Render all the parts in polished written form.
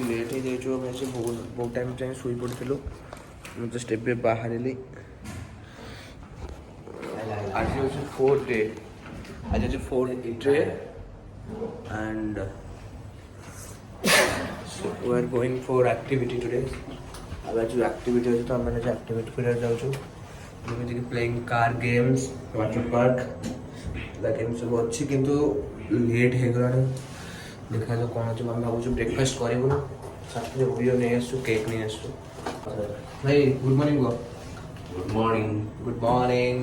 Late हो जाइए बहुत टाइम जाए शुई पड़ू मुझे जस्ट एवं बाहर आज हूँ 4th डे आज हूँ 4th day and so we are going for activity today अब आज एक्टिविटी अच्छे तो आम एक्टिविटी कर जाऊँ जमीक playing car games water park game सब अच्छी किंतु लेट हो गला देखा जो कौन अच्छे आम भावुँ ब्रेकफास्ट करूँ साथ ओरियो नहीं आसु केक नहीं आसु भाई good morning go good morning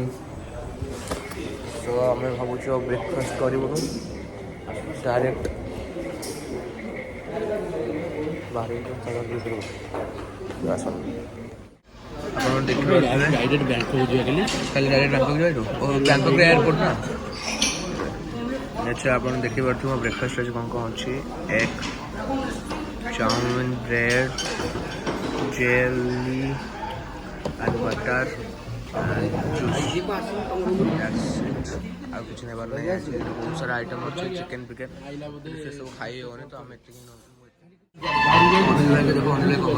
तो आम भावुँ ब्रेकफास्ट करूँ डायरेक्ट बाहर देखिए डायरेक्ट बैंकॉक खाली डायरेक्ट बैंकॉक जाइए बैंकॉक एयरपोर्ट ना अच्छा आप देखी पार्थ मो ब्रेकफास्ट आज कौन कौन अच्छी एग चाउमिन ब्रेड जेली आलू बटर जूस आ कुछ नहीं बार नहीं बहुत सारा आइटम अच्छे चिकेन पिकेन से सब खाई हो तो आम देखो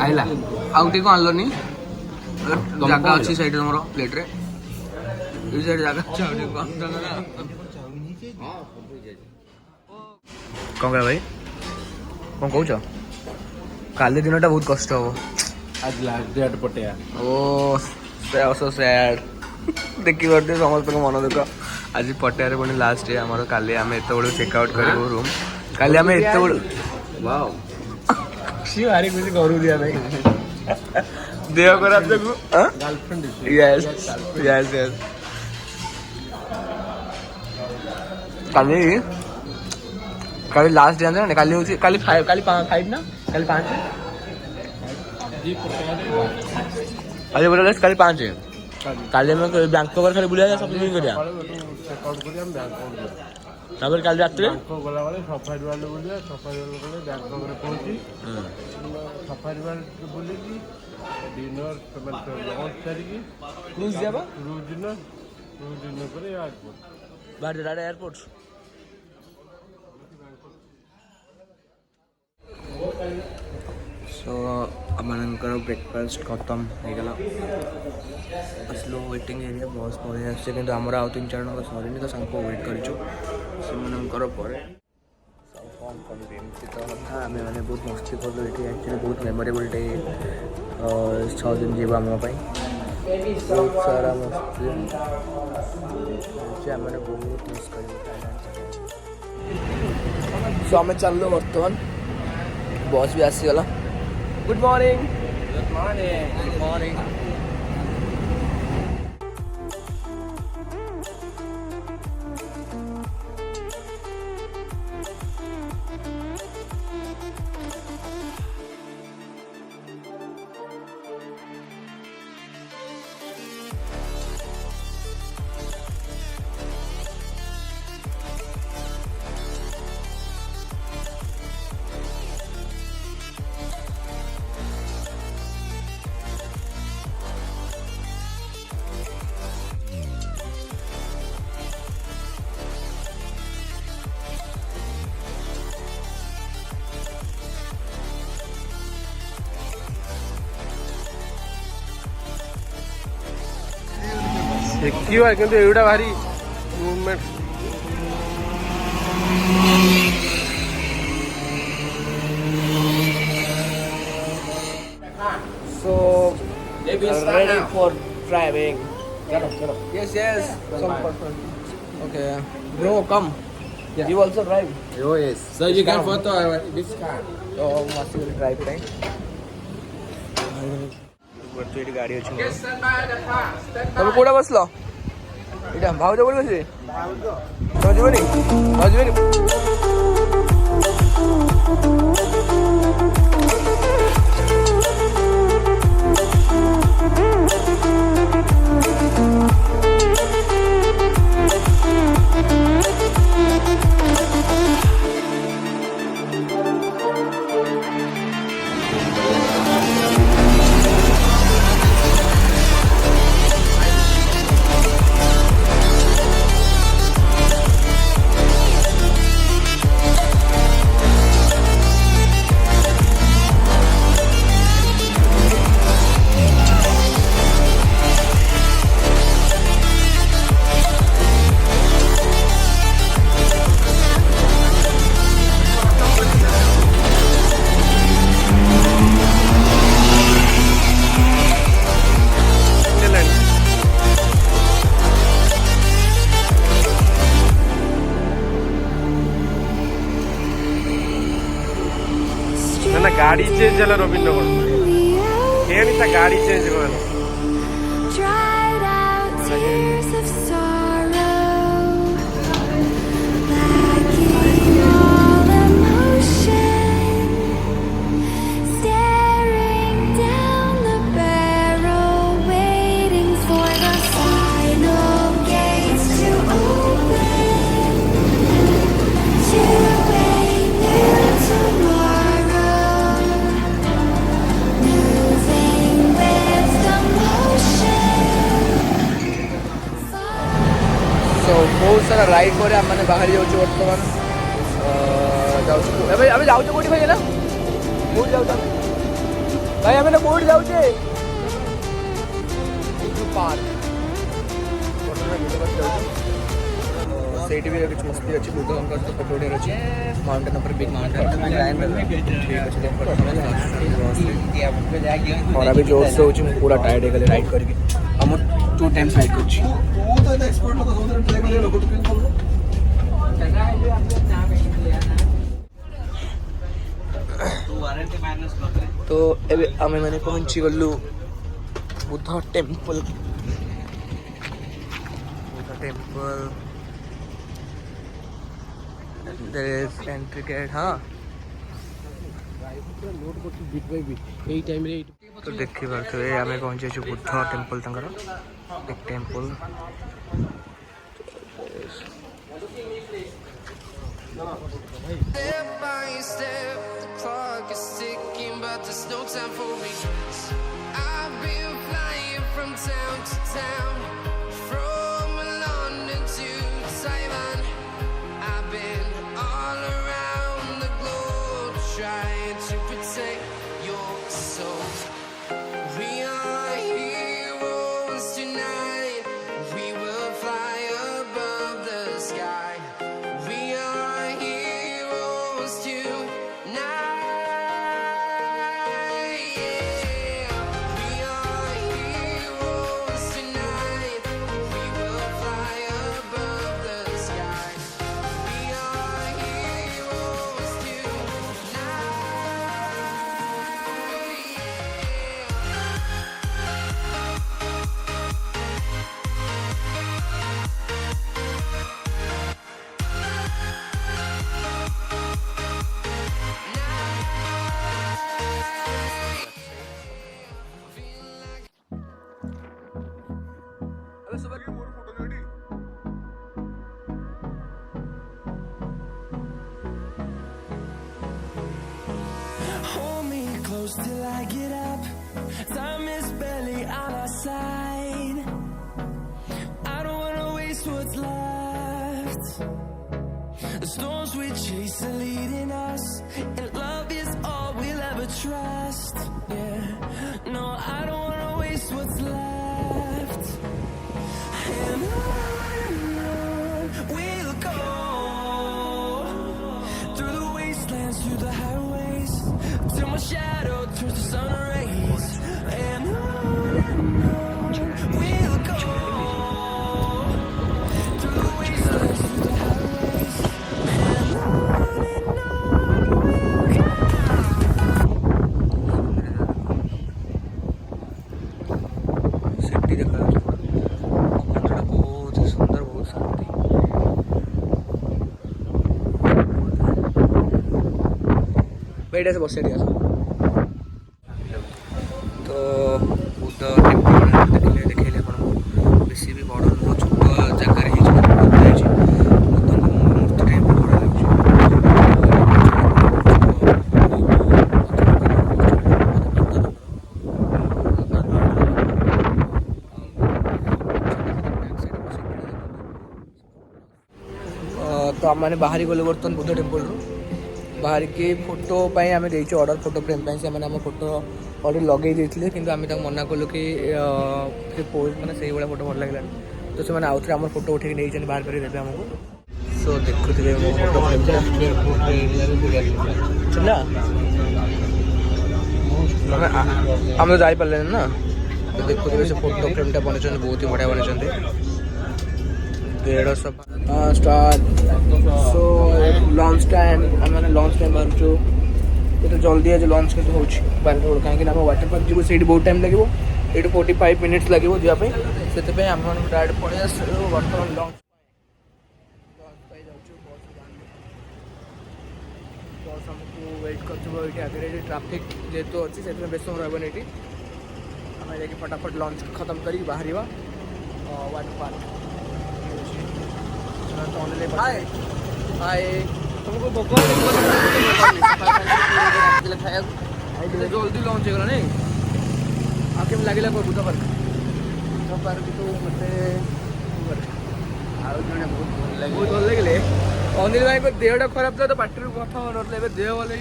आइला आउ टी कौन आनलोनी जगह अच्छी साइड तुम प्लेट रे ये साइड जगह कौन कह भाई कौन कौच काली दिन बहुत कष्ट हम आज लास्ट डेट पटिया ओ सो सैड देखी पारे समस्त मन दुख आज पटियार पुणी लास्ट डे आम काली आम एत बड़े चेकआउट करूँ रूम काली आम एत बड़ वाओ सी भारी खुशी करू दिया भाई देह खराब देखो girlfriend yes yes yes Kali Kali last day ना काली होची काली 5 काली 5 ना काली 5 काली बोला काली 5 है काली में बैंकॉक खाली बुलिया सब दिन करिया चेकआउट करिया हम बैंकॉक तापर काली रात रे बैंकॉक गला वाले सफारी वाले बुलिया सफारी वाले गले बैंकॉक रे पहुंची सफारी वाले बुली की डिनर मतलब लंच करी क्रूज जाबा क्रूज डिनर करे एयरपोर्ट बाहर डायरेक्ट एयरपोर्ट सो आमर ब्रेकफास्ट खत्म होगा आसलु वेटिंग एरिया बस पड़े आसे कि आमर आउ 3-4 जन सरी तो सबको वेट करूँ तो कथा आम मैंने बहुत मस्ती कलु ये एक्चुअली बहुत मेमोरेबल डे 6 दिन जीव आम बहुत सारा मस्ती आम बहुत मिस कर सो आम चलो बर्तमान बस भी आसीगला good morning good morning good morning देखिए किंतु एटा भारी movement So ready for driving. Yes, yes. Some person. Okay. Bro, come. Yeah. You also drive. Oh yes. So you can photo this car. So must will drive right. बर्तुएटी गाड़ी अच्छी तुम कौटा बसल এটা ভাউজ বলবে সে ভাউজ বলি ভাউজ বলি गाड़ी चेंज है रवींद्र गाड़ी चेंज हो dried out tears of sorrow, lacking all emotion, staring down the barrel, waiting for the final gates to open to a new tomorrow, moving with the motion. सो बहुत सारा राइड पर आम मैंने बाहरी जाऊँ बर्तमान जाऊँ जाऊँ कौटी भाई है ना कौट जाऊँ भाई आम कौट जाऊँ पार्क ସେଇଠି ବି କିଛି ମସ୍ତି ଅଛି ବୁଦ୍ଧଙ୍କ ଫଟୋ ଉଠେଇବାର ଅଛି ମାଉଣ୍ଟେନ୍ ଉପରେ ବିଗ୍ ମାଉଣ୍ଟେନ୍ ଖରା ବି ଜୋରସେ ହେଉଛି ମୁଁ ପୁରା ଟାୟାର୍ଡ ହେଇଗଲି ରାଇଡ୍ କରିକି ଆଉ ମୁଁ 2 times ରାଇଡ୍ କରିଛି तो ଏବେ ଆମେ ମାନେ ପହଞ୍ଚି ଗଲୁ Buddha temple there is entry gate हाँ तो देखी पारे आम पहुँचे Buddha temple big temple Step by step, the clock is ticking, but there's no time for me. I've been flying from town to town, from London to Taiwan. I've been all around the globe, trying to protect your soul. We are heroes tonight, we will fly above the sky. We are heroes tonight, yeah. We are heroes tonight, we will fly above the sky. We are heroes tonight, Hold me close till I get up. Time is barely on our side. I don't wanna waste what's left. The storms we chase are leading us, and love is all we'll ever trust. Yeah, no, I don't wanna waste what's left. And on we'll go, through the wastelands, through the highways, till my shadow turns to sun rays. And on we'll go, through the wastelands, through the highways, and on we'll go. City देखा बहुत ही सुंदर बहुत शांति बैठे से बस तो Buddha temple देखिले देखिले कौन बेसी भी बड़ नुह छोट जगार मूर्ति टाइप बड़ा तो आम मैंने बाहरी गलु बर्तमान बुद्ध टेम्पल बाहर की फोटो आम देचु ऑर्डर फोटो फ्रेम से आम फोटो ऑलरेडी लगे देते कि आम मना कलु कि पोज मैंने से भाया फोटो भल लगे तो से आउ थे आम फोटो उठे नहीं बाहर कर देते आमको सो देखुए मो फोटो फ्रेम आम तो जापारे ना तो देखुए से फोटो फ्रेमटा बन बहुत ही बढ़िया बन 150 स्टार सो लॉन्च टाइम मैंने लॉन्च टाइम बाहर तो जल्दी आज लंच के हो बारटा कहीं वाटर पार्क जीव से बहुत टाइम लगे ये 45 मिनिट्स लगे जावाई से आम डायरेक्ट पड़े आस बर्तमान लंच बस आमको वेट कर आगे ट्राफिक जेहतु अच्छी से बेस समय रही ये आम जा फटाफट लंच खत्म कर बाहर वाटर पार्क हाय हाय तुमको भोक खाया जल्दी लंच होगा नहीं आके लगे बुध पार्क तो मत बहुत भल लगे अनिल भाई को देहटा खराब था तो पार्टी कथा हो ना देह भल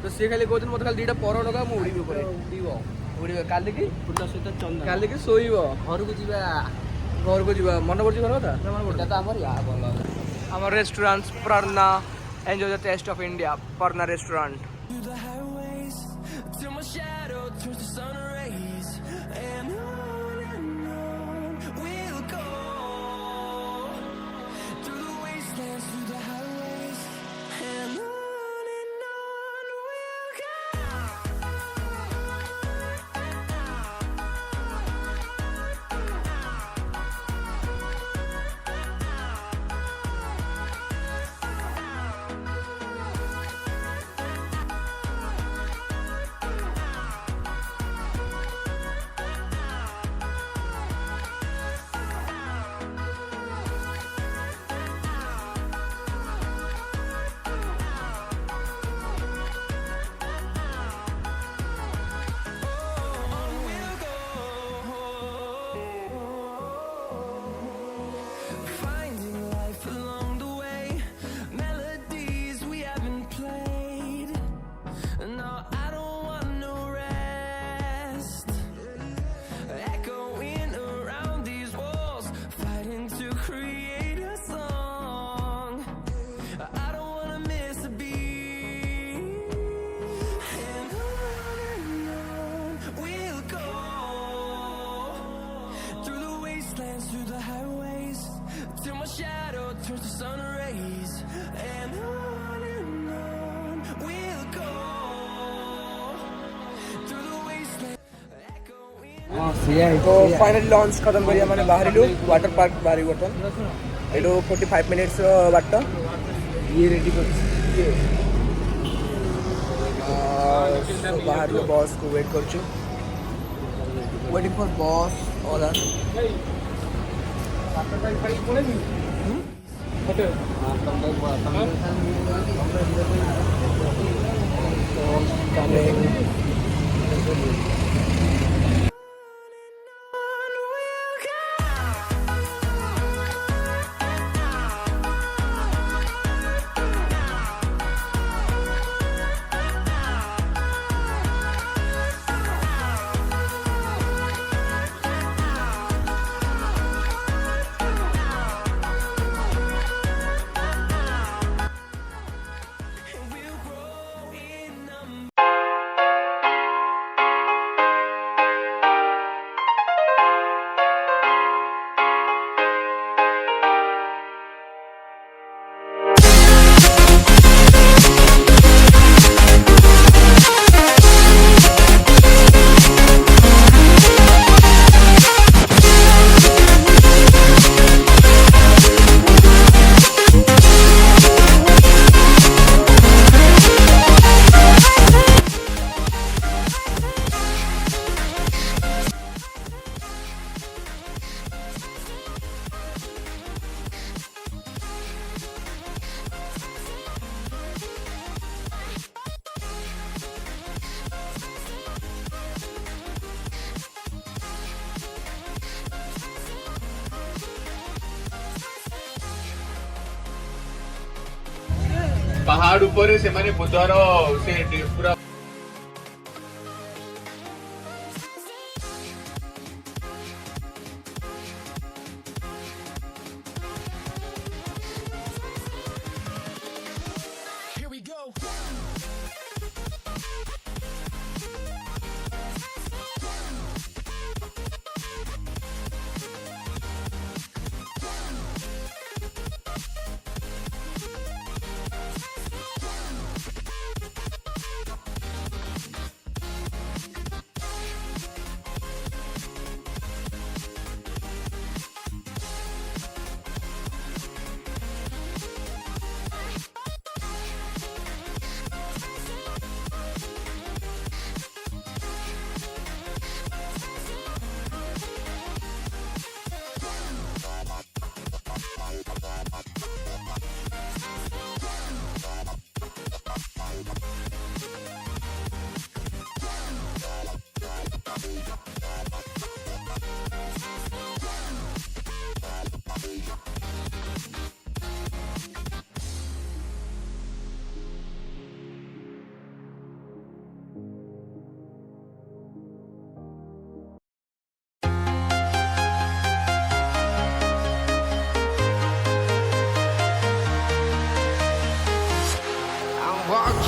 तो सी खाली कहते मत खाली 2टा पर लगा मुझे उड़ी उड़ी काली की काली की शोब घर को जा मन पड़ी घर कथा आम रेस्टोरेंट परना enjoy the taste of India परना restaurant Through the highways, till my shadow turns to sun rays, and on we'll go. Through the wastelands, through the highways, and on we'll go. Finding life along the way, melodies we haven't played. No, I don't want no rest. Echoing around these walls, fighting to create a song. I don't wanna miss a beat. And on we'll go. Through the wastelands, through the highways, till my shadow turns to sun rays, and on we'll go. Through the wastelands, echoing. तो finally lunch खत्म करिया माने बाहर water park बाहर बर्तन ये 45 minutes बाट ये रेडी कर बाहर बस को वेट कर वेटिंग फॉर बस all We'll grow in number. पहाड़ ऊपर से माने बुधर से पूरा Here we go.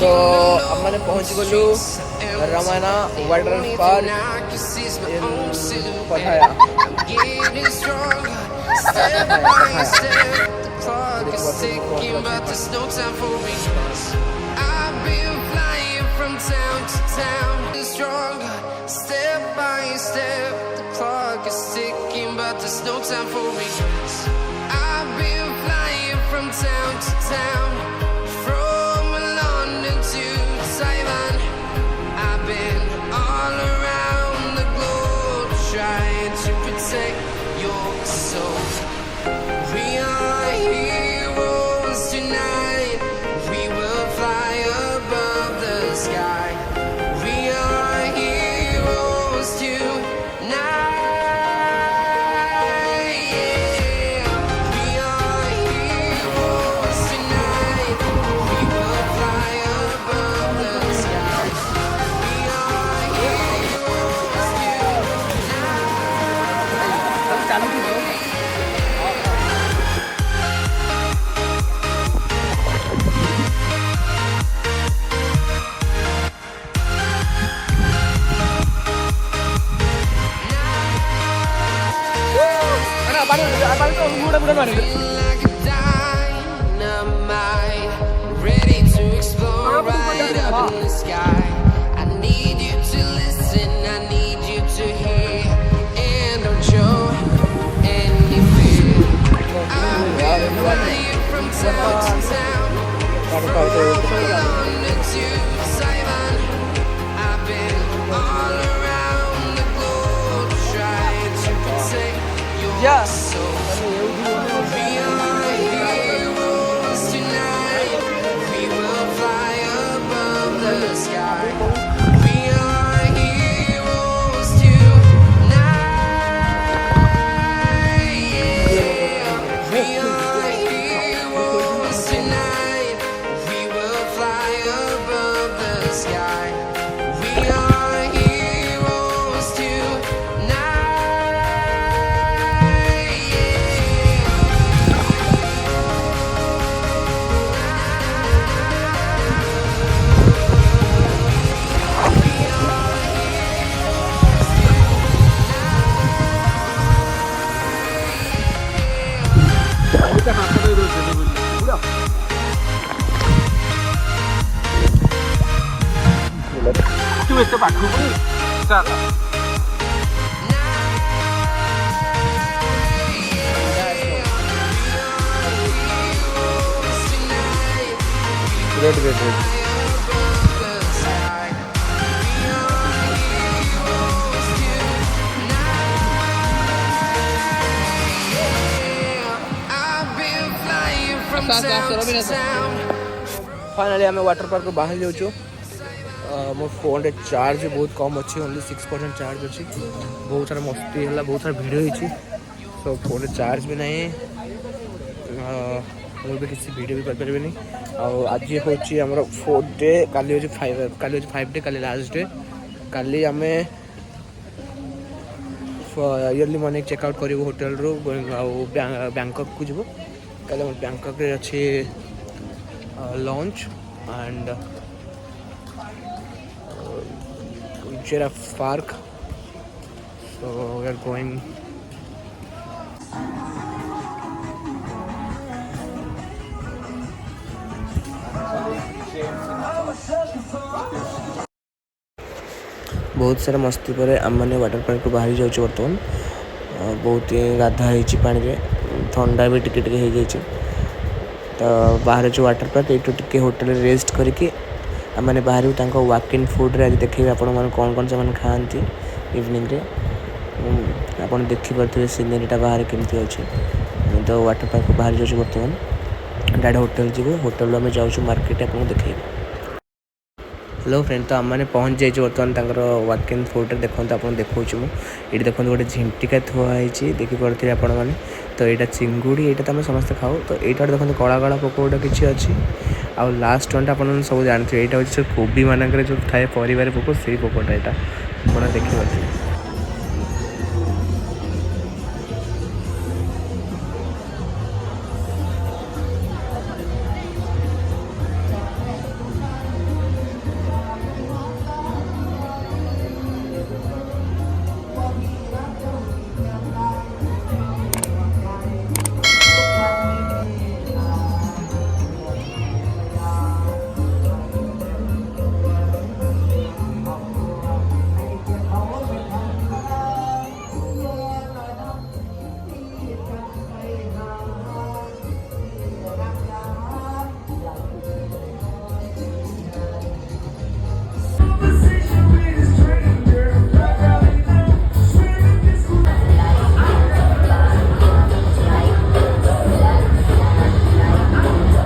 तो हमने पहुँच गलु रमाना वाटर पार्क पठाया from town to town, stronger, step by step. The clock is ticking, but there's no time for me. I've been flying from town to town, from London to Thailand. I've been all around the globe, trying to protect your soul. We are heroes tonight. We will fly above the sky. We are heroes tonight. Yeah. We are heroes tonight. We will fly above the sky. We are heroes tonight. Like a dynamite, ready to explode right up in the sky. I need you to listen, I need you to hear, and don't show any fear. I've been flying from town to town, from London to Thailand. I've been all around the globe, trying to protect your soul. We are heroes tonight. We will fly above the sky. We are heroes tonight. Yeah. We are heroes tonight. We will fly above the sky. We are heroes tonight. ତୁ ଏତେ ପାଖକୁ ଚାଲ great. Finally आम water park बाहर जाऊँ मो phone रे charge बहुत कम अच्छी ओनली 6% चार्ज अच्छी बहुत सारा मस्ती है बहुत सारा भिड़ होती सो फोन रे चार्ज भी नहीं मुझे किसी वीडियो भी करें आज हूँ आम 4 डे काली हूँ 5 डे काली लास्ट डे काली आम इयरली मॉर्निंग चेकआउट करूँ होटेल रू बैंकॉक को जीव कल बैंकॉक रे अच्छी launch and giraffe park so we are going बहुत सारा मस्ती पर आम मैंने वाटर पार्क को बाहरी जाऊँ बर्तमान बहुत गाधा पानी रे ठंडा भी टिके हो जाए तो बाहर जो वाटर पार्क ये टिके होटेल रेस्ट करके आम बाहर वॉक इन फूड रे आज देखिए आप कौन कौन से खाती इवनिंग रे आप देखिपे सीनेरीटा बाहर केमती अच्छे तो वाटर पार्क बाहर जाऊँ बर्तमान डायरेक्ट होटेल जीव होटेल आम जाऊँ मार्केट आपको देखे हेलो फ्रेंड तो आम पहुँच जाइए बर्तमान वॉक इन फूड देखो आप देखा ये देखो गोटे झिंटिका थुआई देखिपे आपण मैंने तो यहाँ चिंगुड़ी यहाँ तो आम समस्त खाऊ तो यहाँ देखो कला कला पोक गोटे किसी अच्छी आउ लास्ट वन आप सब जानते हैं यहाँ हूँ कोबी मानक जो थाए पर पोक से पोकटा यहाँ आप देखिए